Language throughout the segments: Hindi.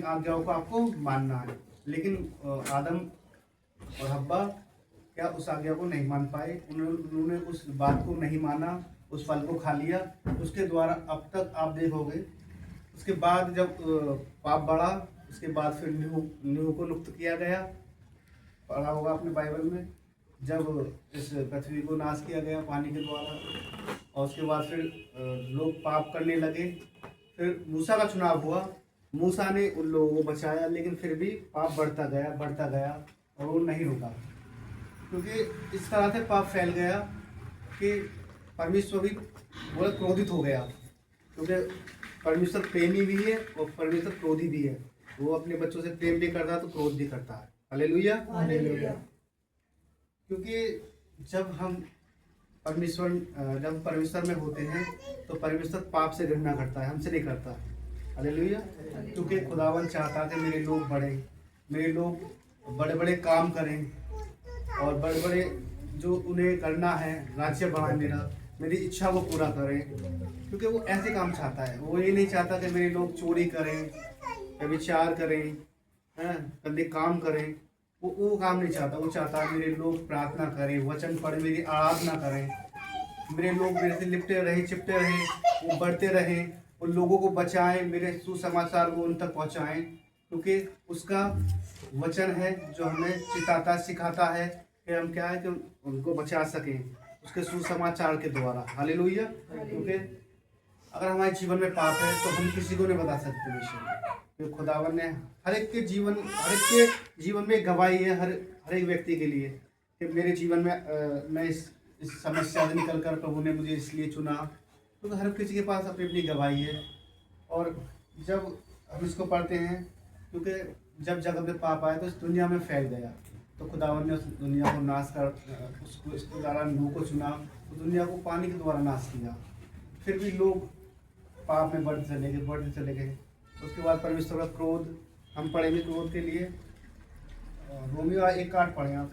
इन आज्ञाओं को आपको मानना है। लेकिन आदम और हव्वा क्या उस आज्ञा को नहीं मान पाए, उन्होंने उस बात को नहीं माना, उस फल को खा लिया। उसके द्वारा अब तक आप देखोगे, उसके बाद जब पाप बढ़ा, उसके बाद फिर नूह को मुक्त किया गया। पढ़ा होगा आपने बाइबल में, जब इस पृथ्वी को नाश किया गया पानी के द्वारा, और उसके बाद फिर लोग पाप करने लगे। फिर मूसा का चुनाव हुआ, मूसा ने उन लोगों को बचाया, लेकिन फिर भी पाप बढ़ता गया और वो नहीं रुका, क्योंकि इस तरह से पाप फैल गया कि परमेश्वर भी बहुत क्रोधित हो गया। क्योंकि परमेश्वर प्रेमी भी है और परमेश्वर क्रोधी भी है। वो अपने बच्चों से प्रेम भी करता है तो क्रोध भी करता है। हालेलुया। क्योंकि जब हम परमेश्वर में होते हैं तो परमेश्वर पाप से घृणा करता है, हमसे नहीं करता। हालेलुया। क्योंकि खुदावन चाहता है कि मेरे लोग बढ़ें, मेरे लोग बड़े बड़े काम करें और बड़े बड़े जो उन्हें करना है, राज्य बढ़ाए, मेरी इच्छा को पूरा करें। क्योंकि वो ऐसे काम चाहता है। वो ये नहीं चाहता कि मेरे लोग चोरी करें, व्यभिचार करें, गंदे काम करें। वो काम नहीं चाहता। वो चाहता है मेरे लोग प्रार्थना करें, वचन पढ़ें, मेरी आराधना करें, मेरे लोग मेरे से लिपटे रहें, चिपटे रहें, वो बढ़ते रहें, उन लोगों को बचाएं, मेरे सुसमाचार को उन तक पहुंचाएं। क्योंकि उसका वचन है जो हमें चिताता सिखाता है कि हम क्या है कि उनको बचा सकें उसके सुसमाचार के द्वारा। हालेलुया। क्योंकि अगर हमारे जीवन में पाप है तो हम किसी को नहीं बता सकते विषय, क्योंकि खुदावन ने हर एक के जीवन में गवाही है, हर एक व्यक्ति के लिए कि मेरे जीवन में मैं इस समस्या से निकल कर प्रभु ने मुझे इसलिए चुना। तो हर किसी के पास अपनी अपनी गवाही है। और जब हम इसको पढ़ते हैं, क्योंकि जब जगत में पाप आया तो इस दुनिया में फैल गया, तो खुदावन ने उस दुनिया को नाश कर उसको इसके द्वारा नूह को चुना, तो दुनिया को पानी के द्वारा नाश किया। फिर भी लोग पाप में बढ़ते चले गए। उसके बाद परमेश्वर का क्रोध, हम पढ़ेंगे क्रोध के लिए रोमियो 1:8 पढ़ें आप।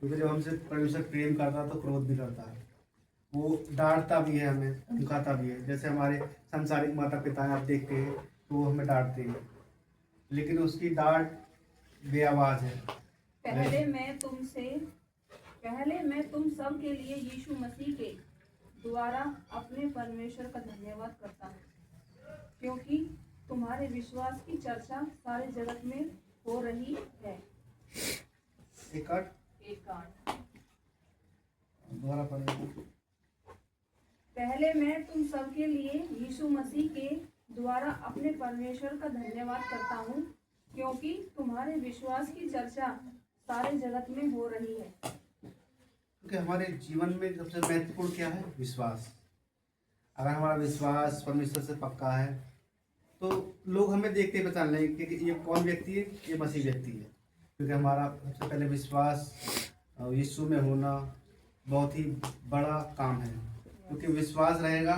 क्योंकि जब हमसे परमेश्वर प्रेम करता है तो क्रोध भी करता है। वो डांटता भी है, हमें धुकाता भी है। जैसे हमारे संसारिक माता पिता आप देखते हैं तो वो हमें डांटते हैं, लेकिन उसकी डांट बेआवाज है। पहले मैं तुम सब के लिए यीशु मसीह के द्वारा अपने परमेश्वर का धन्यवाद करता हूँ, क्योंकि तुम्हारे विश्वास की चर्चा सारे जगत में हो रही है। एक दोबारा पढ़ेंगे। पहले मैं तुम सब के लिए यीशु मसीह के द्वारा अपने परमेश्वर का धन्यवाद करता हूँ, क्योंकि तुम्हारे विश्वास की चर्चा सारे जगत में हो रही है। क्योंकि हमारे जीवन में सबसे महत्वपूर्ण क्या है? विश्वास। अगर हमारा विश्वास परमेश्वर से पक्का है तो लोग हमें देखते पहचान लेंगे कि ये कौन व्यक्ति है, ये मसीह व्यक्ति है। क्योंकि हमारा सबसे पहले विश्वास यीशु में होना बहुत ही बड़ा काम है। क्योंकि विश्वास रहेगा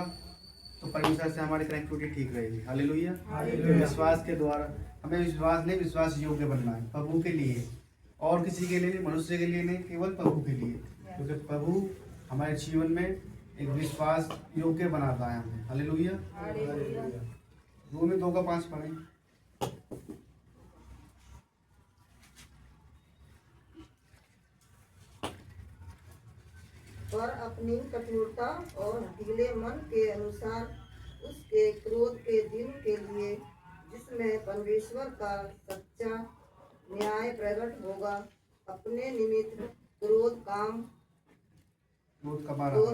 तो परमेश्वर से हमारी कनेक्टिविटी ठीक रहेगी। हालेलुया। विश्वास के द्वारा हमें विश्वास योग्य बनना है प्रभु के लिए, और किसी के लिए नहीं, मनुष्य के लिए नहीं, केवल प्रभु के लिए। क्योंकि प्रभु हमारे जीवन में एक विश्वास योग्य बनाता है हमें। हालेलुया। रोमी 2:5 पढ़ें। पर अपनी कठोरता और ढीले मन के अनुसार उसके क्रोध के दिन के लिए, जिसमें परमेश्वर का सच्चा न्याय प्रकट होगा, अपने निमित्त क्रोध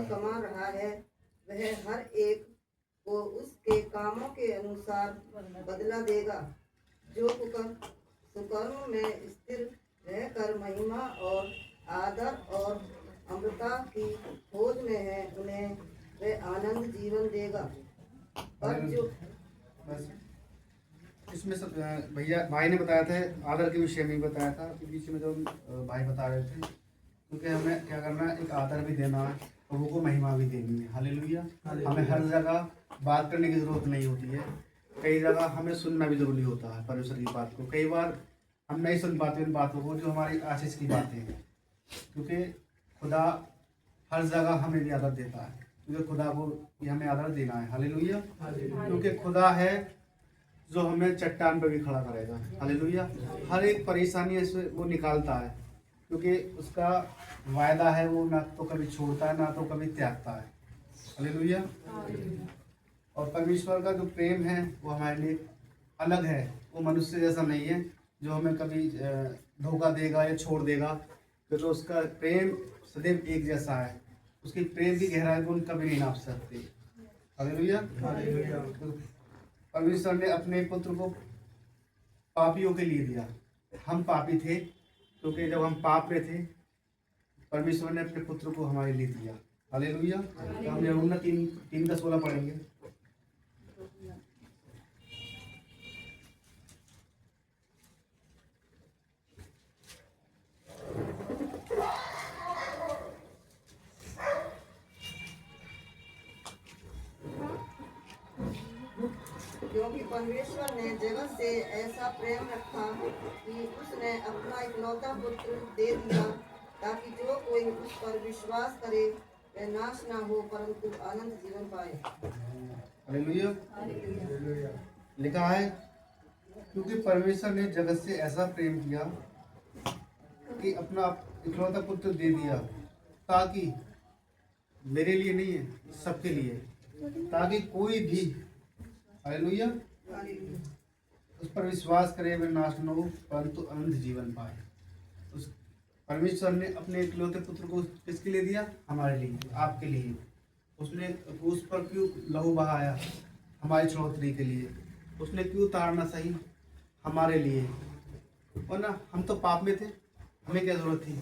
कमा रहा है, वह हर एक को उसके कामों के अनुसार बदला देगा। जो सुकर्म में स्थिर रहकर महिमा और आदर और अमृता की खोज में है, उन्हें वह आनंद जीवन देगा। पर जो इसमें सब भाई ने बताया था, आदर के विषय में बताया था बीच में जो भाई बता रहे थे। क्योंकि हमें क्या करना है, एक आदर भी देना है, प्रभु को महिमा भी देनी है। हालेलुया। हमें हर जगह बात करने की जरूरत नहीं होती है, कई जगह हमें सुनना भी जरूरी होता है परमेश्वर की बात को। कई बार हम नहीं सुन पाते उन बातों को जो हमारी आशीष की बातें हैं, क्योंकि खुदा हर जगह हमें भी आदर देता है। क्योंकि खुदा को ये हमें आदर देना है। हालेलुया। क्योंकि खुदा है जो हमें चट्टान पर भी खड़ा करेगा। हालेलुया। हर एक परेशानी से वो निकालता है, क्योंकि उसका वायदा है, वो ना तो कभी छोड़ता है ना तो कभी त्यागता है। हालेलुया। और परमेश्वर का जो प्रेम है वो हमारे लिए अलग है। वो मनुष्य जैसा नहीं है जो हमें कभी धोखा देगा या छोड़ देगा, क्योंकि तो उसका प्रेम सदैव एक जैसा है। उसकी प्रेम की गहराई को कभी नहीं नाप सकते। हालेलुया। परमेश्वर ने अपने पुत्र को पापियों के लिए दिया। हम पापी थे, क्योंकि जब हम पाप में थे परमेश्वर ने अपने पुत्र को हमारे लिए दिया। हालेलुया। तो हम यूहन्ना 3:16 पढ़ेंगे। क्योंकि परमेश्वर ने जगत से ऐसा प्रेम रखा कि उसने अपना इकलौता पुत्र दे दिया, ताकि जो कोई उस पर विश्वास करे वह नाश ना हो परंतु अनंत जीवन पाए। हालेलुया। लिखा है, क्योंकि परमेश्वर ने जगत से ऐसा प्रेम किया कि अपना इकलौता पुत्र दे दिया, ताकि मेरे लिए नहीं है, सबके लिए, ताकि कोई भी हालेलुया उस पर विश्वास करे वह नाश न हो परंतु अनंत जीवन पाए। उस परमेश्वर ने अपने इकलौते पुत्र को किसके लिए दिया? हमारे लिए, आपके लिए। उसने उस पर क्यों लहू बहाया? हमारी छुड़ौती के लिए। उसने क्यों तारना सही? हमारे लिए। और ना हम तो पाप में थे, हमें क्या जरूरत थी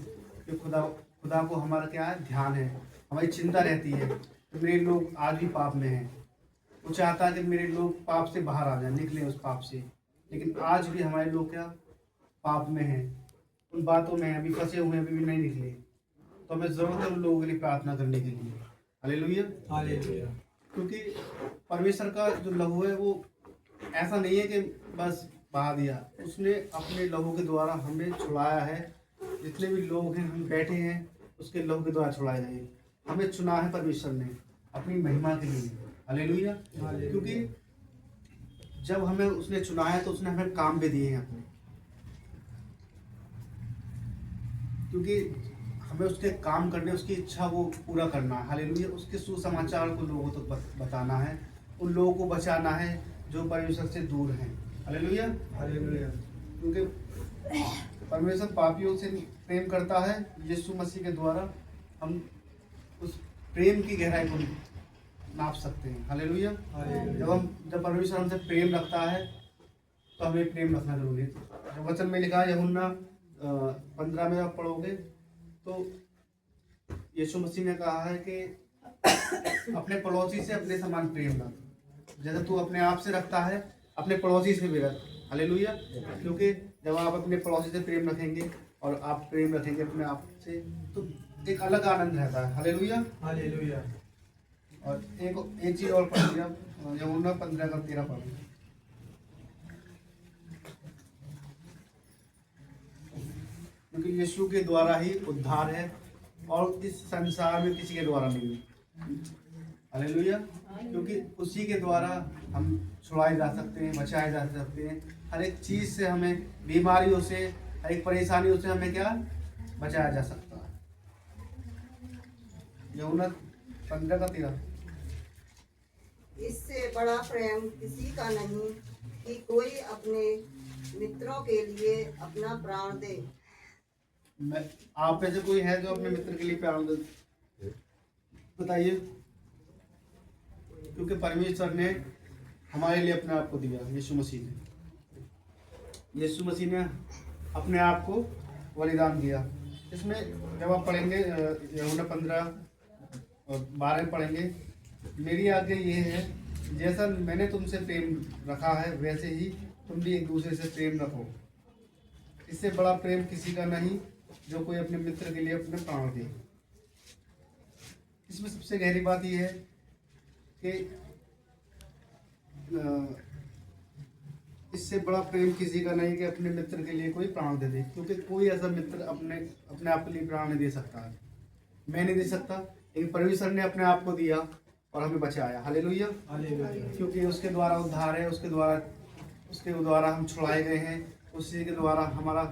कि खुदा को हमारा क्या है? ध्यान है, हमारी चिंता रहती है कि मेरे लोग आज भी पाप में हैं। वो चाहता है कि मेरे लोग पाप से बाहर आ जाए, निकले उस पाप से, लेकिन आज भी हमारे लोग क्या पाप में हैं, उन बातों में अभी फंसे हुए हैं, अभी भी नहीं निकले। तो हमें जरूरत है उन लोगों के लिए प्रार्थना करने के लिए। हालेलुया। हालेलुया। क्योंकि परमेश्वर का जो लहू है वो ऐसा नहीं है कि बस बहा दिया, उसने अपने लहू के द्वारा हमें छुड़ाया है। जितने भी लोग हैं हम बैठे हैं उसके लहू के द्वारा छुड़ाए गए। हमें चुना है परमेश्वर ने अपनी महिमा के लिए। हालेलुया। क्योंकि जब हमें उसने चुना है तो उसने हमें काम भी दिए हैं अपने, क्योंकि हमें उसके काम करने, उसकी इच्छा को पूरा करना है। हालेलुया। उसके सुसमाचार को लोगों तक बताना है, उन लोगों को बचाना है जो परमेश्वर से दूर हैं। हालेलुया। हालेलुया। क्योंकि परमेश्वर पापियों से प्रेम करता है। यीशु मसीह के द्वारा हम उस प्रेम की गहराई को नाप सकते हैं। हालेलुया। जब परमेश्वर हमसे प्रेम रखता है तो हमें प्रेम रखना जरूरी है। जो वचन में लिखा है यूहन्ना 15 में आप पढ़ोगे तो यीशु मसीह ने कहा है कि अपने पड़ोसी से अपने समान प्रेम रख। जैसे तू अपने आप से रखता है अपने पड़ोसी से भी रख। हालेलुया। क्योंकि जब आप अपने पड़ोसी से प्रेम रखेंगे और आप प्रेम रखेंगे अपने आप से तो एक अलग आनंद रहता है। हालेलुया। हालेलुया। और एक चीज और पढ़ लिया, यूहन्ना 15:13 पढ़। क्योंकि यीशु के द्वारा ही उद्धार है और इस संसार में किसी के द्वारा नहीं है। हालेलुया। क्योंकि उसी के द्वारा हम छुड़ाए जा सकते हैं, बचाए जा सकते हैं। हर एक चीज से, हमें बीमारियों से, हर एक परेशानियों से हमें क्या बचाया जा सकता है। यूहन्ना 15:13। इससे बड़ा प्रेम किसी का नहीं कि कोई अपने मित्रों के लिए अपना प्राण दे। आप में से कोई है जो अपने मित्र के लिए प्राण दे? बताइए। क्योंकि परमेश्वर ने हमारे लिए अपने आप को दिया। यीशु मसीह ने अपने आप को बलिदान दिया। इसमें जब आप पढ़ेंगे यूहन्ना 15:12 पढ़ेंगे, मेरी आज्ञा ये है जैसा मैंने तुमसे प्रेम रखा है वैसे ही तुम भी एक दूसरे से प्रेम रखो। इससे बड़ा प्रेम किसी का नहीं जो कोई अपने मित्र के लिए अपने प्राण दे। इसमें सबसे गहरी बात यह है कि इससे बड़ा प्रेम किसी का नहीं कि अपने मित्र के लिए कोई प्राण दे। क्योंकि कोई ऐसा मित्र अपने आप के लिए प्राण नहीं दे सकता है। मैं नहीं दे सकता, लेकिन परमेश्वर ने अपने आप को दिया और हमें बचाया। हालेलुया। क्योंकि उसके द्वारा उद्धार है, उसके द्वारा हम छुड़ाए गए हैं, उसी के द्वारा हमारा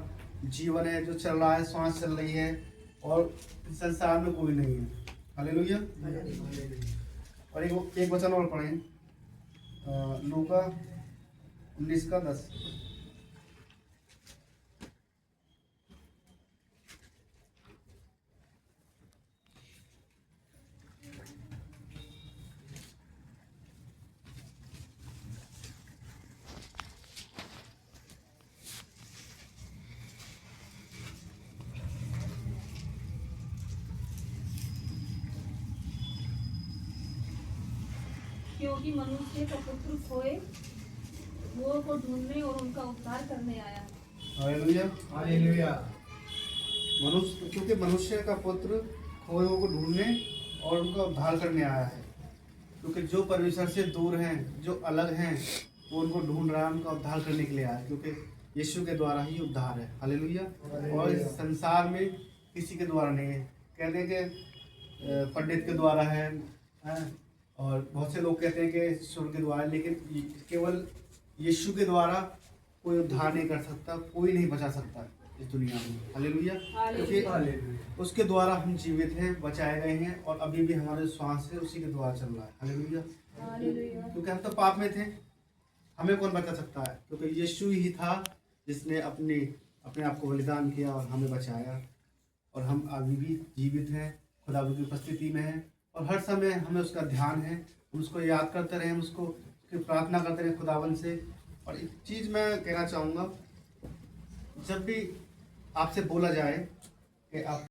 जीवन है जो चल रहा है, सांस चल रही है, और संसार में कोई नहीं है। हालेलुया। और एक वचन और पढ़ें, लूका 19:10। क्योंकि मनुष्य का पुत्र खोए हुओं को ढूंढने और उनका उद्धार करने आया है। हालेलुया। क्योंकि मनुष्य का पुत्र खोए हुओं को ढूंढने और उनका उद्धार करने आया है। क्योंकि जो परमेश्वर से दूर हैं, जो अलग हैं, वो उनको ढूंढ रहा है, उनका उद्धार करने के लिए आया है। क्योंकि यीशु के द्वारा ही उद्धार है। हालेलुया। और इस संसार में किसी के द्वारा नहीं है। कहते हैं कि पंडित के द्वारा है, और बहुत से लोग कहते हैं कि ईश्वर के द्वारा, लेकिन केवल यीशु के द्वारा कोई उद्धार नहीं कर सकता, कोई नहीं बचा सकता इस दुनिया में। हालेलुया। क्योंकि उसके द्वारा हम जीवित हैं, बचाए गए हैं, और अभी भी हमारे श्वास है उसी के द्वारा चल रहा है। हालेलुया। क्योंकि हम तो पाप में थे, हमें कौन बचा सकता है? क्योंकि यीशु ही था जिसने अपने आप को बलिदान किया और हमें बचाया, और हम अभी भी जीवित हैं, खुदा की उपस्थिति में हैं, और हर समय हमें उसका ध्यान है, हम उसको याद करते रहें, हम उसको उसकी प्रार्थना करते रहें खुदावन से। और एक चीज़ मैं कहना चाहूँगा, जब भी आपसे बोला जाए कि आप